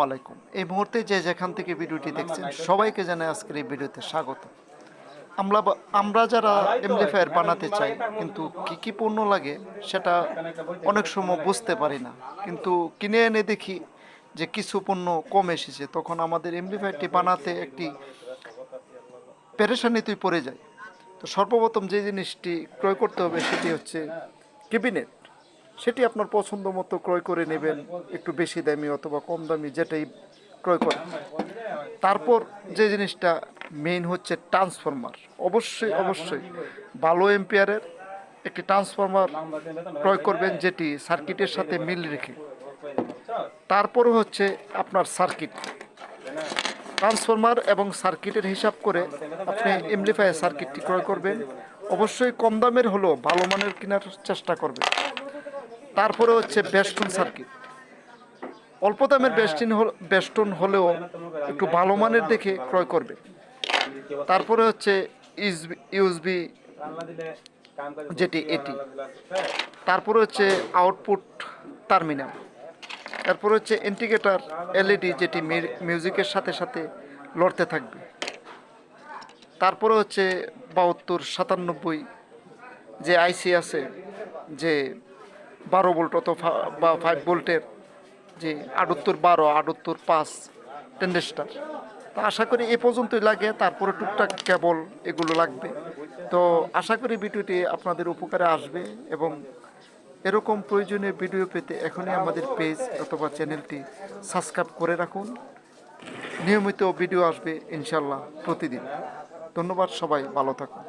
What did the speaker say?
আলাইকুম। এই মুহূর্তে যে যেখান থেকে ভিডিওটি দেখছেন সবাইকে জানাই আজকের এই ভিডিওতে স্বাগত। আমরা যারা এমপ্লিফায়ার বানাতে চাই কিন্তু কি কি পণ্য লাগে সেটা অনেক সময় বুঝতে পারি না, কিন্তু কিনে এনে দেখি যে কিছু পণ্য কম এসেছে, তখন আমাদের এমপ্লিফায়ারটি বানাতে একটি পেরেশানিতেই পড়ে যায়। তো সর্বপ্রথম যে জিনিসটি ক্রয় করতে হবে সেটি হচ্ছে ক্যাবিনেট। সেটি আপনার পছন্দ মতো ক্রয় করে নেবেন, একটু বেশি দামি অথবা কম দামি যেটাই ক্রয় করেন। তারপর যে জিনিসটা মেইন হচ্ছে ট্রান্সফরমার। অবশ্যই ভালো এম্পিয়ারের একটি ট্রান্সফরমার ক্রয় করবেন, যেটি সার্কিটের সাথে মিল রেখে। তারপরে হচ্ছে আপনার সার্কিট, ট্রান্সফরমার এবং সার্কিটের হিসাব করে আপনি এমপ্লিফায়ার সার্কিটটি ক্রয় করবেন। অবশ্যই কম দামের হলেও ভালো মানের কেনার চেষ্টা করবেন। তারপরে হচ্ছে বেস্টন সার্কিট, অল্প দামের বেস্টন হলেও একটু ভালো মানের দেখে ক্রয় করবে। তারপরে হচ্ছে ইউএসবি, যেটি এটি। তারপরে হচ্ছে আউটপুট টার্মিনাল। তারপরে হচ্ছে ইন্ডিকেটর এলইডি, যেটি মিউজিকের সাথে সাথে লড়তে থাকবে। তারপরে হচ্ছে 7297 যে আইসি আছে, যে 12 ভোল্ট অথবা 5 ভোল্টের, যে 7812 7805 টেন্ডেস্টার। তো আশা করি এ পর্যন্তই লাগে, তারপরে টুকটাক কেবল এগুলো লাগবে। তো আশা করি ভিডিওটি আপনাদের উপকারে আসবে, এবং এরকম প্রয়োজনীয় ভিডিও পেতে এখনই আমাদের পেজ অথবা চ্যানেলটি সাবস্ক্রাইব করে রাখুন। নিয়মিত ভিডিও আসবে ইনশাল্লাহ প্রতিদিন। ধন্যবাদ, সবাই ভালো থাকুন।